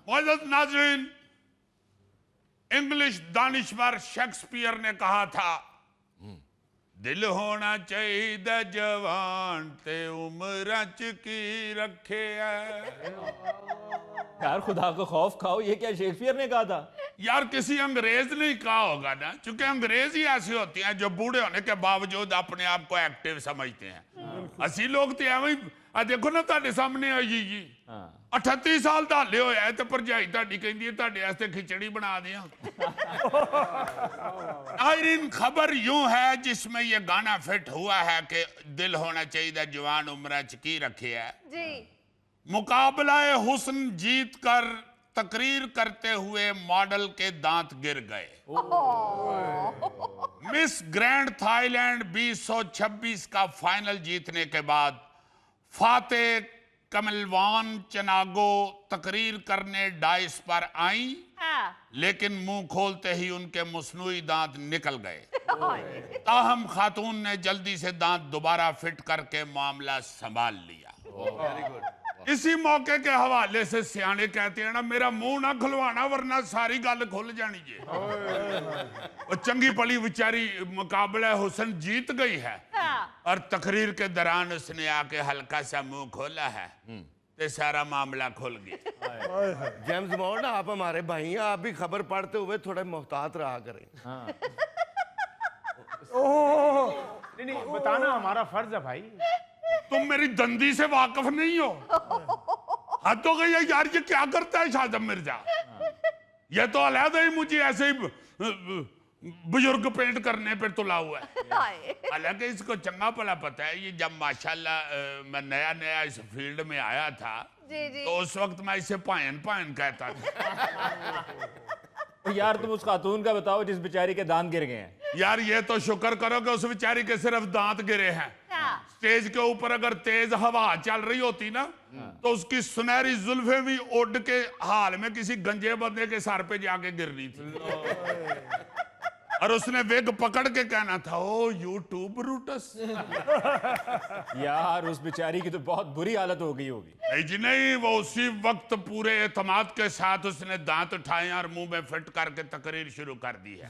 मोअज़्ज़ज़ नाज़रीन, English दानिशवर Shakespeare ने कहा था, दिल होना चाहिए जवान ते उम्र च की रखे है। यार खुदा को खौफ खाओ, ये क्या शेक्सपियर ने कहा था? यार किसी अंग्रेज ने ही कहा होगा ना, क्योंकि अंग्रेज ही ऐसे होते हैं जो बूढ़े होने के बावजूद अपने आप को एक्टिव समझते हैं। असली लोग तो एवं देखो ना, ਤੁਹਾਡੇ सामने आई जी 38 साल ਦਾ ਹਲੇ ਹੋਇਆ ਤੇ ਭਰਜਾਈ ਤੁਹਾਡੀ ਕਹਿੰਦੀ ਹੈ ਤੁਹਾਡੇ ਵਾਸਤੇ खिचड़ी बना दिया। आयरिन खबर यूं है जिसमें ये गाना फिट हुआ है कि दिल होना चाहिए जवान उम्र च की रखे है जी। मुकाबला हुस्न जीत कर तकरीर करते हुए मॉडल के दांत गिर गए। मिस ग्रैंड थाईलैंड 2026 का फाइनल जीतने के बाद फातेह कमलवान चनागो तकरीर करने डाइस पर आई, लेकिन मुंह खोलते ही उनके मसनूई दांत निकल गए। ताहम खातून ने जल्दी से दांत दोबारा फिट करके मामला संभाल लिया। इसी मौके के हवाले से सियाने कहते हैं ना, मेरा मुंह ना खुलवाना वरना सारी गल खुल जानी है। वो चंगी पली बेचारी मुकाबला हुस्न जीत गई है और तकरीर के दौरान उसने आके हल्का सा मुंह खोला है तो सारा मामला खुल गया। जेम्स बॉन्ड, आप हमारे भाई हैं, आप भी खबर पढ़ते हुए थोड़े मोहतात रहा करें। नहीं, बताना हमारा फर्ज है भाई। तुम मेरी दंदी से वाकिफ नहीं हो? हद तो गई है यार, ये क्या करता है शाहजब मिर्जा? ये तो अलहदा ही मुझे ऐसे ही बुजुर्ग पेंट करने पे तुला हुआ है। हालांकि इसको चंगा भला पता है, ये जब माशाल्लाह मैं नया नया इस फील्ड में आया था तो उस वक्त मैं इसे पायन पायन कहता था। तो यार तुम उस खातून का बताओ जिस बेचारी के दांत गिर गए हैं। यार ये तो शुक्र करो कि उस बेचारी के सिर्फ दांत गिरे हैं। स्टेज के ऊपर अगर तेज हवा चल रही होती ना तो उसकी सुनहरी जुल्फे भी उड़ के हाल में किसी गंजे बंदे के सर पे जाके गिरनी थी और उसने वेग पकड़ के कहना था, ओ यूट्यूब रूटस। यार उस बेचारी की तो बहुत बुरी हालत हो गई होगी। नहीं जी नहीं, वो उसी वक्त पूरे एतमाद के साथ उसने दांत उठाए और मुंह में फिट करके तकरीर शुरू कर दी है।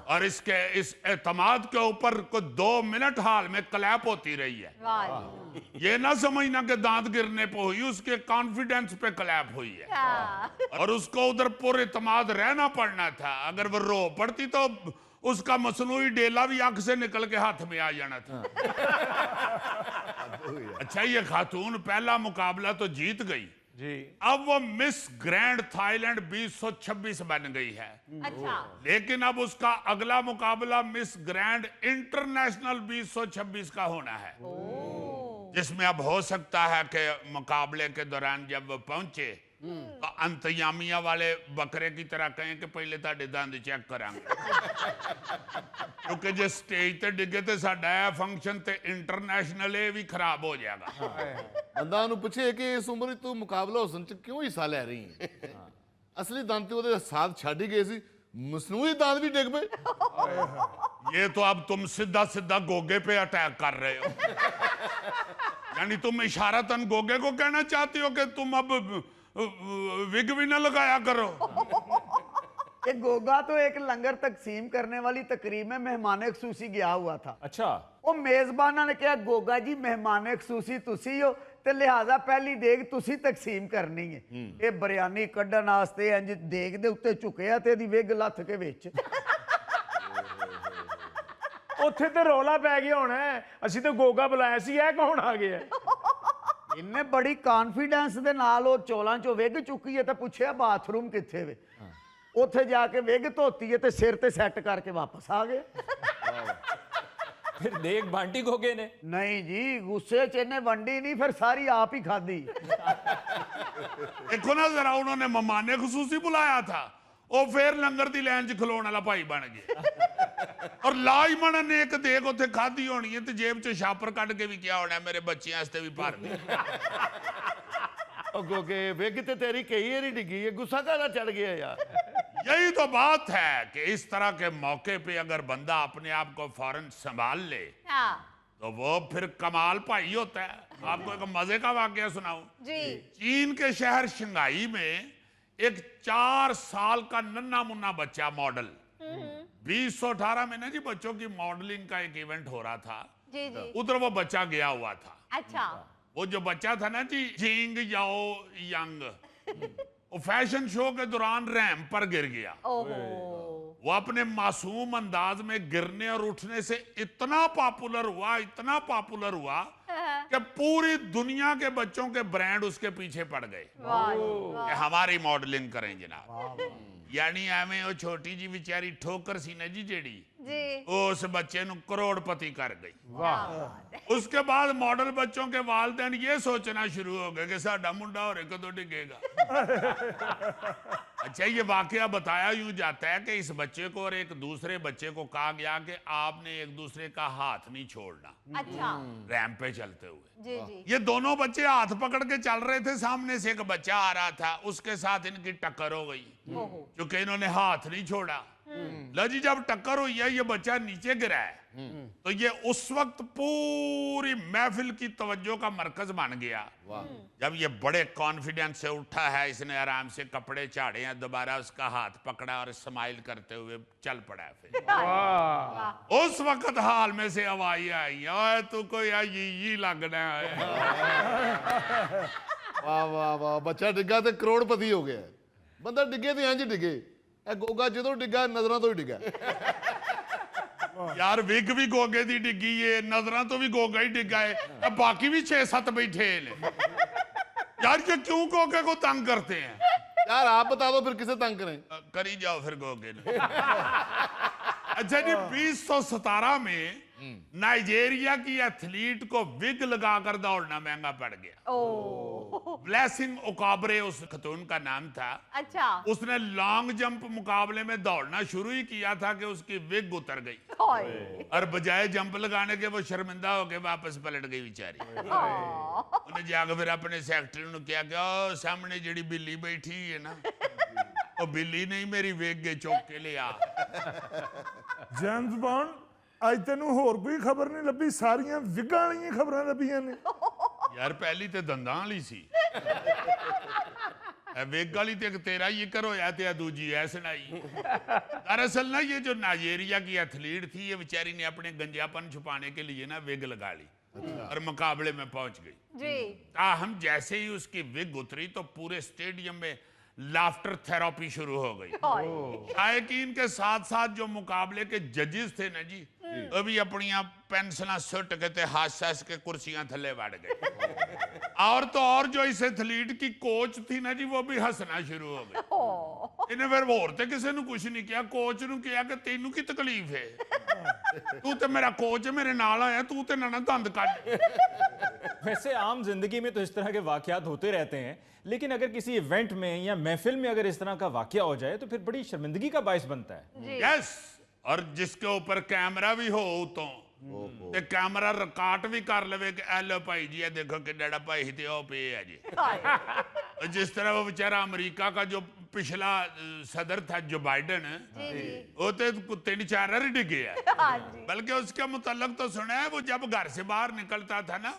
और इस एतमाद के ऊपर को 2 मिनट हाल में क्लैप होती रही है। ये ना समझना कि दांत गिरने पे हुई, उसके कॉन्फिडेंस पे क्लैप हुई है। और उसको उधर पूरे एतमाद रहना पड़ना था। अगर वो रो पड़ती तो उसका मसनूई डेला भी आंख से निकल के हाथ में आ जाना था। अच्छा, ये खातून पहला मुकाबला तो जीत गई जी। अब वो मिस ग्रैंड थाईलैंड 2026 बन गई है। अच्छा। लेकिन अब उसका अगला मुकाबला मिस ग्रैंड इंटरनेशनल 2026 का होना है, जिसमें अब हो सकता है कि मुकाबले के दौरान जब वो पहुंचे तो अंतयामिया वाले बकरे की तरह कहें कि पहले ताड़े दंद चेक करांगे। क्योंकि जो स्टेज ते डिगे तो साडा फंक्शन ते इंटरनेशनल भी खराब हो जाएगा। बंदा उन्हें पूछे कि इस उम्र तू मुकाबला हुस्न च क्यों हिस्सा ले रही है? असली दांत तो वो साथ छाड़ी गए सी, मसनूई दांत भी डिग पे। ये तो अब तुम सीधा सीधा गोगे पे अटैक कर रहे हो। यानी तुम इशारतन गोगे को कहना चाहते हो कि तुम अब विग भी ना लगाया करो। ये गोगा तो एक लंगर तकसीम करने वाली तकरीब में मेहमान खसूसी गया हुआ था। अच्छा। वो मेजबाना ने कहा, गोगा जी मेहमान खसूसी तुसी हो ते लिहाजा पहली देग तुसी तकसीम करनी है। ये बिरयानी कड्ढन वास्ते इंज देग दे उत्ते झुकिया ते दी विग लथ के विच। ਉੱਥੇ ਤੇ ਰੌਲਾ ਪੈ ਗਿਆ ਹੋਣਾ, ਅਸੀਂ ਤੇ ਗੋਗਾ ਬੁਲਾਇਆ ਸੀ, ਇਹ ਕੌਣ ਆ ਗਿਆ? इन्हें बड़ी कॉन्फिडेंस दे नाल वो चोलां चो विग चुकी है तो पूछया बाथरूम कित्थे वे? उत्थे जाके विग धोती है ते सिर ते सेट करके वापस आ गए। फिर देख बांटी गोगे ने? नहीं जी, गुस्से च इन्हें वंडी नहीं, फिर सारी आप ही खादी। देखो ना जरा, उन्होंने मेहमान खसूसी बुलाया था, वो फिर लंगर दी लाइन च खलोण वाला भाई बन गए। और लाजमन ने एक देख उत्थे खाधी होनी है तो जेब च छापर कट के भी क्या होना है, मेरे बच्चे वास्ते भी भर दे। गोगे विग ते तेरी कई एरी डिगी है, गुस्सा काला चढ़ गया यार? यही तो बात है कि इस तरह के मौके पे अगर बंदा अपने आप को फौरन संभाल ले तो वो फिर कमाल भाई होता है। आपको एक मजे का वाकया सुनाऊं। जी। चीन के शहर शंघाई में एक 4 साल का नन्हा मुन्ना बच्चा मॉडल 2018 में ना जी बच्चों की मॉडलिंग का एक इवेंट हो रहा था। जी जी। उधर वो बच्चा गया हुआ था। अच्छा। वो जो बच्चा था ना जी जिंग याओ यंग, वो फैशन शो के दौरान रैंप पर गिर गया। ओहो। वो अपने मासूम अंदाज में गिरने और उठने से इतना पॉपुलर हुआ कि पूरी दुनिया के बच्चों के ब्रांड उसके पीछे पड़ गए वाह कि हमारी मॉडलिंग करें जनाब। यानी एवें वो छोटी जी बेचारी ठोकर सी ना जी जेड़ी जी। वो उस बच्चे नु करोड़पति कर गई। वाह। उसके बाद मॉडल बच्चों के वालिदैन ये सोचना शुरू हो गए कि साडा मुंडा और कदों डिगेगा। अच्छा, ये वाकया बताया यूं जाता है कि इस बच्चे को और एक दूसरे बच्चे को कहा गया कि आपने एक दूसरे का हाथ नहीं छोड़ना अच्छा। रैंप पे चलते हुए। जी जी। ये दोनों बच्चे हाथ पकड़ के चल रहे थे, सामने से एक बच्चा आ रहा था, उसके साथ इनकी टक्कर हो गई ओहो। क्योंकि इन्होंने हाथ नहीं छोड़ा। लो जी, जब टक्कर हुई है ये बच्चा नीचे गिरा है तो ये उस वक्त पूरी महफिल की तवज्जो का मरकज बन गया। जब ये बड़े कॉन्फिडेंस से उठा है, इसने आराम से कपड़े झाड़े हैं, दोबारा उसका हाथ पकड़ा और स्माइल करते हुए चल पड़ा है। फिर वाह। उस वक्त हाल में से आवाज आई, ओए तू कोई ये लगना है। वाह वाह वाह, बच्चा डिग्गा ते करोड़पति हो गया। बंदा डिगे ते इंज डिगे, ए गोगा ਜਦੋਂ ਡਿੱਗਾ ਨਜ਼ਰਾਂ ਤੋਂ ਹੀ ਡਿੱਗਾ। यार विग भी गोगे दी डिग्गी है, नजरां तो भी गोगा ही डिग्गा है, अब बाकी भी 6-7 बैठे हैं। यार ये क्यों गोगे को तंग करते हैं? यार आप बता दो फिर किसे तंग करें। करी जाओ फिर गोगे ने। अच्छा जी, 2017 में नाइजीरिया की एथलीट को विग लगाकर दौड़ना महंगा पड़ गया। ओ। ब्लेसिंग ओकाबरे उस खतून का नाम था। अच्छा। उसने लॉन्ग जंप मुकाबले में दौड़ना शुरू ही किया था कि उसकी विग उतर गई ओए। और बजाय जंप लगाने के वो शर्मिंदा होके वापस पलट गई बेचारी। उन्हें जाकर फिर अपने सेक्रेटरी ने क्या कि ओ सामने जेडी बिल्ली बैठी है ना, वो बिल्ली नहीं मेरी वेग के चौक के ले आ। जेम्स बॉन्ड, ਅੱਜ ਤੈਨੂੰ ਹੋਰ ਕੋਈ ਖਬਰ ਨਹੀਂ ਲੱਭੀ? ਸਾਰੀਆਂ ਵਿਗਾਂ ਵਾਲੀਆਂ ਖਬਰਾਂ ਲੱਭੀਆਂ ਨੇ। यार पहली तो दंदां वाली सी, वेग वाली तो एक तेरा ही कर होया ते दूजी है सुनाई। दरअसल ना ये जो नाइजीरिया की एथलीट थी, ये बेचारी ने अपने गंजापन छुपाने के लिए ना विग लगा ली और मुकाबले में पहुंच गई। जी। ताहम जैसे ही उसकी विग उतरी तो पूरे स्टेडियम में लाफ्टर थेरेपी शुरू हो गई। शायकीन के साथ साथ जो मुकाबले के जजेस थे ना जी, वो भी अपनी पेंसिल सुट के ते हंस हंस के कुर्सियां थले बढ़ गए। और तो और जो इस एथलीट की कोच थी ना जी, वो भी हंसना शुरू हो गई। इन्हें फिर होर ते किसी ने कुछ नहीं किया, कोच ने किया कि तेनू की तकलीफ है, तू तो मेरा कोच है, मेरे नाल आया, तू तो ना दंद कट। वैसे आम जिंदगी में तो इस तरह के वाकयात होते रहते हैं, लेकिन अगर किसी इवेंट में या महफिल में अगर इस तरह का वाकया हो जाए तो फिर बड़ी शर्मिंदगी का बायस बनता है। यस, और जिसके ऊपर कैमरा भी हो तो ते कैमरा रिकॉर्ड भी कर लवे कि ए लो भाई जी, ये देखो कि डड़ा भाई ते ओ पे है जी। जिस तरह वो बेचारा अमेरिका का जो पिछला सदर था जो बाइडन, वो तो कुत्ते ने चारा ही डिगे है। बल्कि उसके मुतल्लक तो सुना है वो जब घर से बाहर निकलता था ना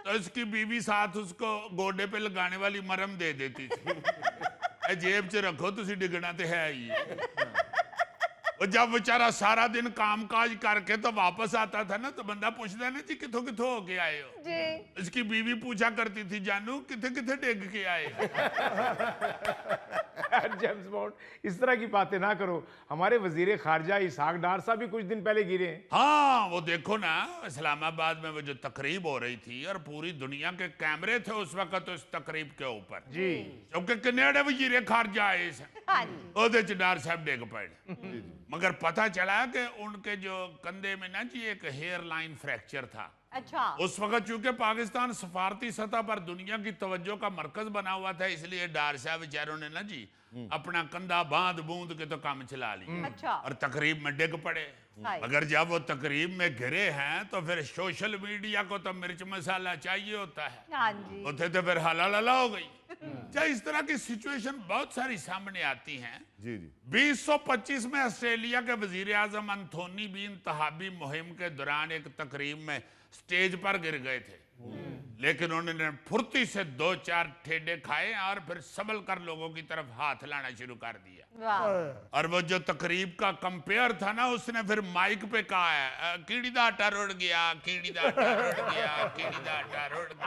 तो उसकी बीवी साथ उसको गोडे पे लगाने वाली मरहम दे देती थी, जेब च रखो तुसी डिगना तो है ही। वो जब बेचारा सारा दिन काम काज करके तो वापस आता था ना, तो बंदा पूछता ना जी किथों किथों होके आए हो? जी। इसकी बीवी पूछा करती थी, जानू किथे किथे डिग के आए? जेम्स बॉन्ड, इस तरह की बातें ना करो। हमारे वजीर खारजा इसहाक डार साहब भी कुछ दिन पहले गिरे हैं। हाँ, वो देखो ना, इस्लामाबाद में वो जो तकरीब हो रही थी और पूरी दुनिया के कैमरे थे उस वक्त तो इस तकरीब के ऊपर जी। क्योंकि कनेडा वजीर खारजा आए हाँ जी। ओदे च डार साहब डिग पड़े। मगर पता चला कि उनके जो कंधे में ना जी एक हेयर लाइन फ्रैक्चर था। अच्छा। उस वक्त चूंकि पाकिस्तान सफारती सतह पर दुनिया की तवज्जो का मरकज बना हुआ था, इसलिए डार साहब बेचारों ने ना जी अपना कंधा बांध बूंद के तो काम चला लिया अच्छा। और तकरीब में डिग पड़े। हाय। मगर जब वो तकरीब में गिरे हैं तो फिर सोशल मीडिया को तो मिर्च मसाला चाहिए होता है, हाँ जी। उसे तो फिर हला हो गई। क्या इस तरह की सिचुएशन बहुत सारी सामने आती हैं। जी जी। 2025 में ऑस्ट्रेलिया के वजीर आजम एंथोनी भी इंतहाबी मुहिम के दौरान एक तकरीब में स्टेज पर गिर गए थे। लेकिन उन्होंने फुर्ती से 2-4 ठेडे खाए और फिर संभल कर लोगों की तरफ हाथ लाना शुरू कर दिया। वाह। और वो जो तकरीब का कंपेयर था ना, उसने फिर माइक पे कहा है, कीड़ी दा आटा रुड़ गया, कीड़ी दा आटा रुड़ गया, कीड़ी दा आटा रुड़ गया।